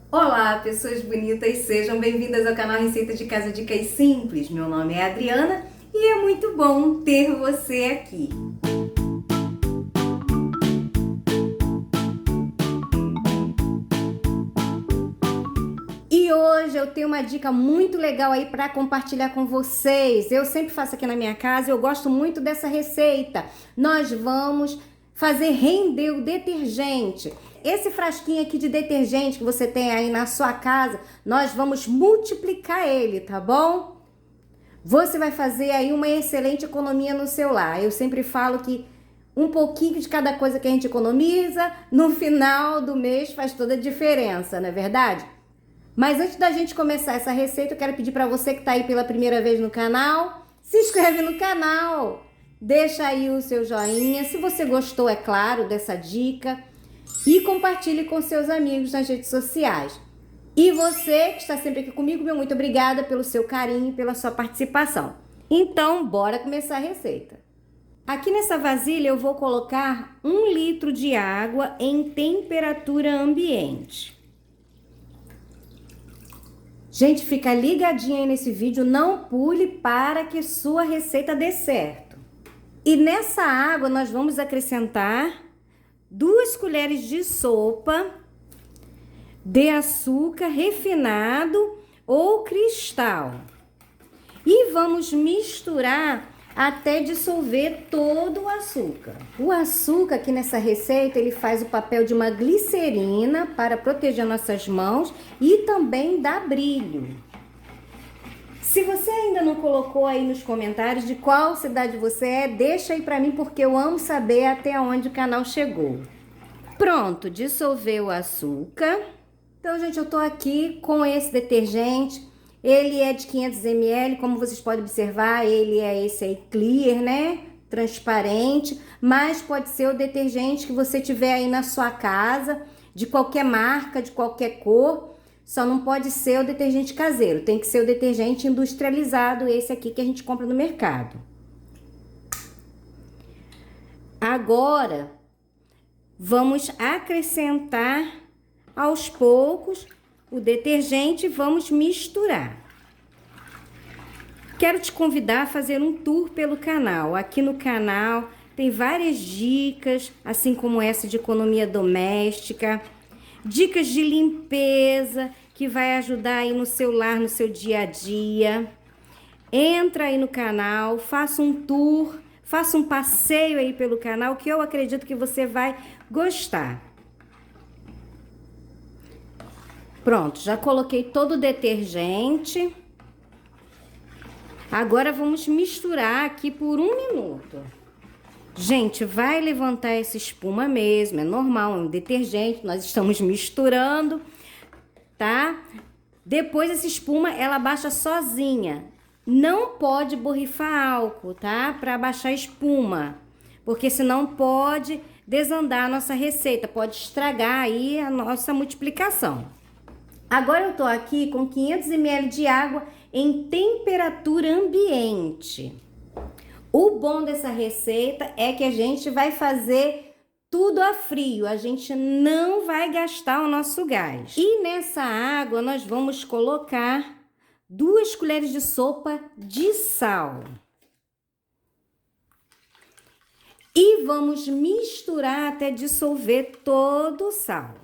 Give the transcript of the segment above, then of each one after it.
Olá, pessoas bonitas, sejam bem-vindas ao canal Receita de Casa Dicas Simples. Meu nome é Adriana e é muito bom ter você aqui. E hoje eu tenho uma dica muito legal aí para compartilhar com vocês. Eu sempre faço aqui na minha casa, eu gosto muito dessa receita. Nós vamos fazer render o detergente. Esse frasquinho aqui de detergente que você tem aí na sua casa, nós vamos multiplicar ele, tá bom? Você vai fazer aí uma excelente economia no seu lar. Eu sempre falo que um pouquinho de cada coisa que a gente economiza, no final do mês faz toda a diferença, não é verdade? Mas antes da gente começar essa receita, eu quero pedir para você que está aí pela primeira vez no canal, se inscreve no canal, deixa aí o seu joinha, se você gostou, é claro, dessa dica, e compartilhe com seus amigos nas redes sociais. E você que está sempre aqui comigo, meu muito obrigada pelo seu carinho e pela sua participação. Então, bora começar a receita. Aqui nessa vasilha eu vou colocar 1 litro de água em temperatura ambiente. Gente, fica ligadinha aí nesse vídeo, não pule para que sua receita dê certo. E nessa água nós vamos acrescentar 2 colheres de sopa de açúcar refinado ou cristal. E vamos misturar até dissolver todo o açúcar. O açúcar aqui nessa receita, ele faz o papel de uma glicerina para proteger nossas mãos e também dá brilho. Se você ainda não colocou aí nos comentários de qual cidade você é, deixa aí pra mim porque eu amo saber até onde o canal chegou. Pronto, dissolveu o açúcar. Então, gente, eu tô aqui com esse detergente. Ele é de 500 ml, como vocês podem observar, ele é esse aí clear, né? Transparente, mas pode ser o detergente que você tiver aí na sua casa, de qualquer marca, de qualquer cor. Só não pode ser o detergente caseiro, tem que ser o detergente industrializado, esse aqui que a gente compra no mercado. Agora, vamos acrescentar aos poucos o detergente, vamos misturar. Quero te convidar a fazer um tour pelo canal. Aqui no canal tem várias dicas, assim como essa de economia doméstica, dicas de limpeza que vai ajudar aí no seu lar, no seu dia a dia. Entra aí no canal, faça um tour, faça um passeio aí pelo canal que eu acredito que você vai gostar. Pronto, já coloquei todo o detergente. Agora vamos misturar aqui por 1 minuto. Gente, vai levantar essa espuma mesmo, é normal, é um detergente, nós estamos misturando, tá? Depois essa espuma, ela baixa sozinha. Não pode borrifar álcool, tá? Para baixar a espuma, porque senão pode desandar a nossa receita, pode estragar aí a nossa multiplicação. Agora eu tô aqui com 500 ml de água em temperatura ambiente. O bom dessa receita é que a gente vai fazer tudo a frio, a gente não vai gastar o nosso gás. E nessa água nós vamos colocar 2 colheres de sopa de sal. E vamos misturar até dissolver todo o sal.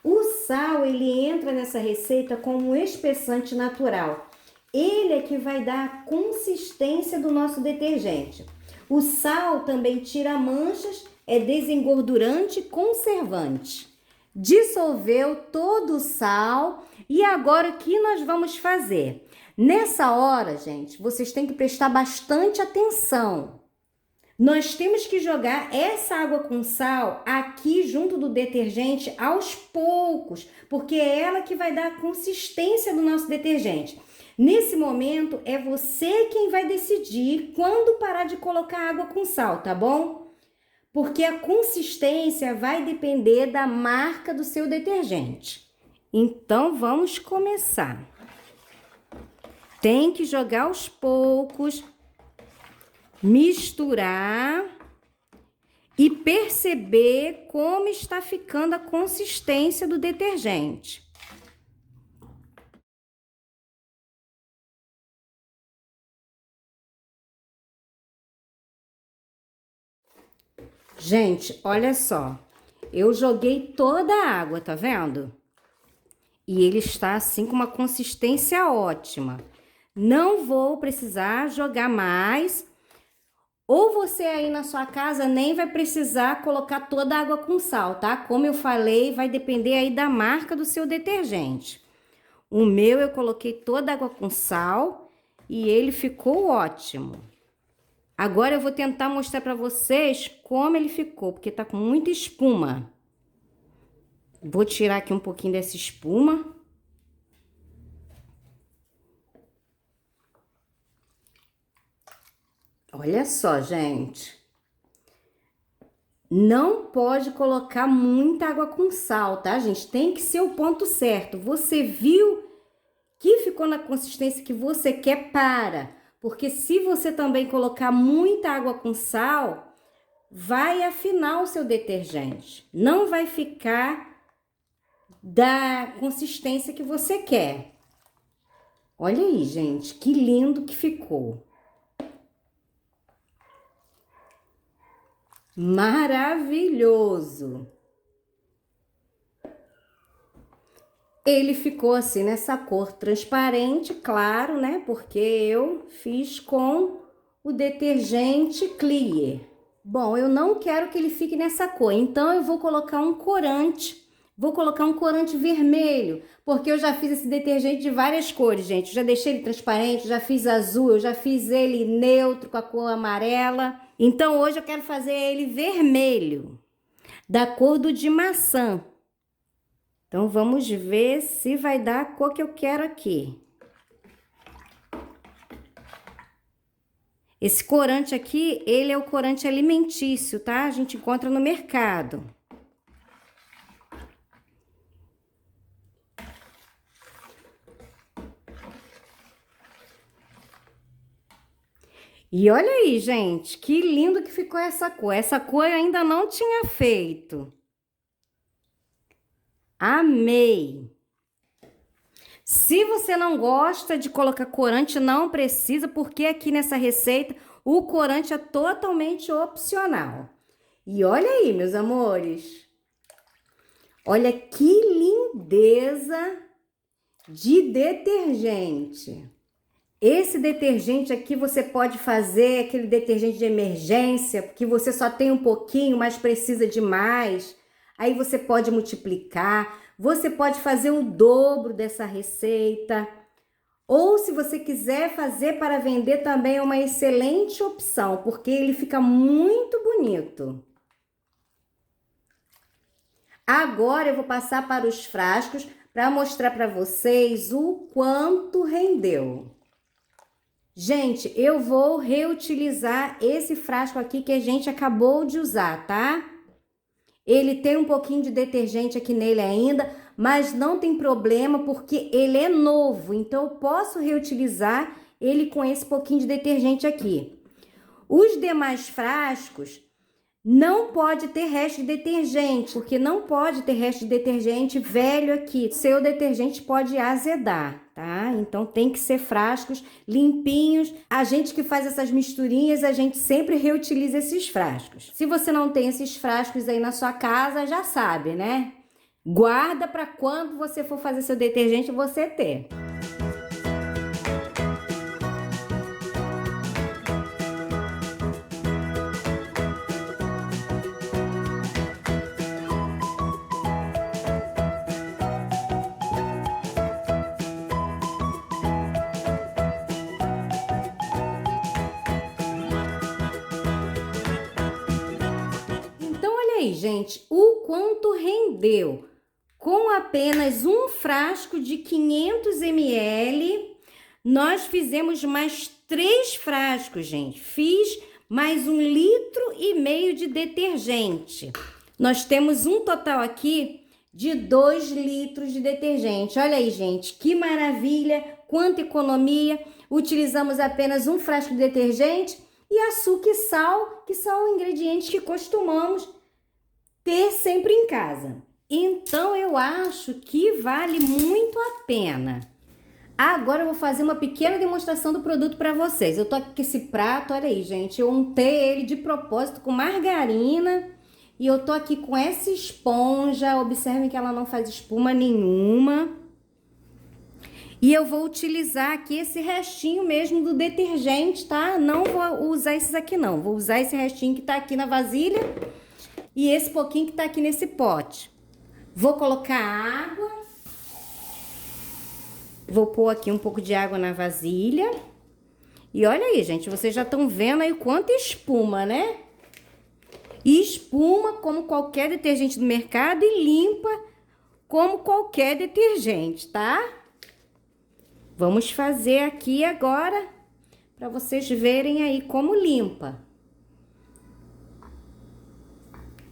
O sal, ele entra nessa receita como um espessante natural. Ele é que vai dar a consistência do nosso detergente. O sal também tira manchas, é desengordurante e conservante. Dissolveu todo o sal e agora o que nós vamos fazer? Nessa hora, gente, vocês têm que prestar bastante atenção. Nós temos que jogar essa água com sal aqui junto do detergente aos poucos, porque é ela que vai dar a consistência do nosso detergente. Nesse momento, é você quem vai decidir quando parar de colocar água com sal, tá bom? Porque a consistência vai depender da marca do seu detergente. Então, vamos começar. Tem que jogar aos poucos, misturar e perceber como está ficando a consistência do detergente. Gente, olha só. Eu joguei toda a água, tá vendo? E ele está assim com uma consistência ótima. Não vou precisar jogar mais. Ou você aí na sua casa nem vai precisar colocar toda a água com sal, tá? Como eu falei, vai depender aí da marca do seu detergente. O meu eu coloquei toda a água com sal e ele ficou ótimo. Agora eu vou tentar mostrar para vocês como ele ficou, porque tá com muita espuma. Vou tirar aqui um pouquinho dessa espuma. Olha só, gente. Não pode colocar muita água com sal, tá, gente? Tem que ser o ponto certo. Você viu que ficou na consistência que você quer, para. Porque se você também colocar muita água com sal, vai afinar o seu detergente. Não vai ficar da consistência que você quer. Olha aí, gente, que lindo que ficou. Maravilhoso! Ele ficou assim nessa cor transparente, claro, né? Porque eu fiz com o detergente Clear. Bom, eu não quero que ele fique nessa cor, então eu vou colocar um corante. Vou colocar um corante vermelho, porque eu já fiz esse detergente de várias cores, gente. Eu já deixei ele transparente, já fiz azul, eu já fiz ele neutro com a cor amarela. Então hoje eu quero fazer ele vermelho, da cor do de maçã. Então vamos ver se vai dar a cor que eu quero aqui. Esse corante aqui, ele é o corante alimentício, tá? A gente encontra no mercado. E olha aí, gente, que lindo que ficou essa cor. Essa cor eu ainda não tinha feito. Amei! Se você não gosta de colocar corante, não precisa, porque aqui nessa receita o corante é totalmente opcional. E olha aí, meus amores. Olha que lindeza de detergente. Esse detergente aqui você pode fazer aquele detergente de emergência, porque você só tem um pouquinho, mas precisa de mais. Aí você pode multiplicar, você pode fazer o dobro dessa receita. Ou se você quiser fazer para vender também é uma excelente opção, porque ele fica muito bonito. Agora eu vou passar para os frascos para mostrar para vocês o quanto rendeu. Gente, eu vou reutilizar esse frasco aqui que a gente acabou de usar, tá? Ele tem um pouquinho de detergente aqui nele ainda, mas não tem problema porque ele é novo, então eu posso reutilizar ele com esse pouquinho de detergente aqui. Os demais frascos não pode ter resto de detergente, porque não pode ter resto de detergente velho aqui. Seu detergente pode azedar, tá? Então tem que ser frascos limpinhos. A gente que faz essas misturinhas, a gente sempre reutiliza esses frascos. Se você não tem esses frascos aí na sua casa, já sabe, né? Guarda para quando você for fazer seu detergente você ter. Aí, gente, o quanto rendeu. Com apenas um frasco de 500 ml, nós fizemos mais 3 frascos, gente. Fiz mais 1,5 litro de detergente. Nós temos um total aqui de 2 litros de detergente. Olha aí, gente, que maravilha, quanta economia. Utilizamos apenas um frasco de detergente e açúcar e sal, que são ingredientes que costumamos ter sempre em casa. Então eu acho que vale muito a pena. Agora eu vou fazer uma pequena demonstração do produto para vocês. Eu tô aqui com esse prato, olha aí, gente. Eu untei ele de propósito com margarina. E eu tô aqui com essa esponja. Observem que ela não faz espuma nenhuma. E eu vou utilizar aqui esse restinho mesmo do detergente, tá? Não vou usar esses aqui não. Vou usar esse restinho que tá aqui na vasilha e esse pouquinho que tá aqui nesse pote. Vou colocar água. Vou pôr aqui um pouco de água na vasilha. E olha aí, gente, vocês já estão vendo aí quanta espuma, né? E espuma como qualquer detergente do mercado e limpa como qualquer detergente, tá? Vamos fazer aqui agora para vocês verem aí como limpa.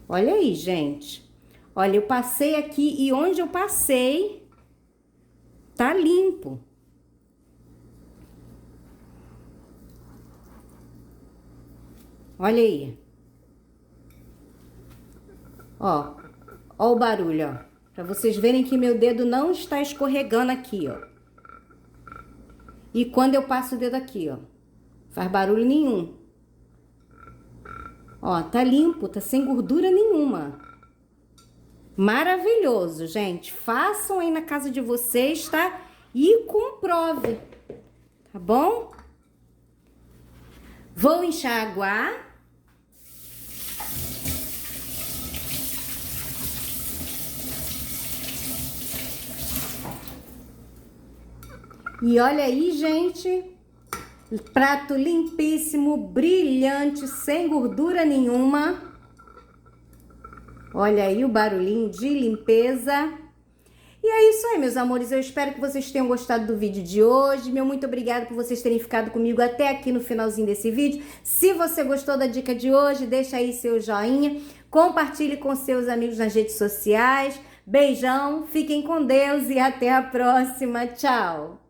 Olha aí, gente. Olha, eu passei aqui e onde eu passei tá limpo. Olha aí. Ó o barulho, ó. Para vocês verem que meu dedo não está escorregando aqui, ó. E quando eu passo o dedo aqui, ó, faz barulho nenhum. Ó, tá limpo, tá sem gordura nenhuma. Maravilhoso, gente. Façam aí na casa de vocês, tá? E comprove, tá bom? Vou enxaguar. E olha aí, gente, prato limpíssimo, brilhante, sem gordura nenhuma. Olha aí o barulhinho de limpeza. E é isso aí, meus amores, eu espero que vocês tenham gostado do vídeo de hoje. Meu muito obrigada por vocês terem ficado comigo até aqui no finalzinho desse vídeo. Se você gostou da dica de hoje, deixa aí seu joinha, compartilhe com seus amigos nas redes sociais. Beijão, fiquem com Deus e até a próxima. Tchau!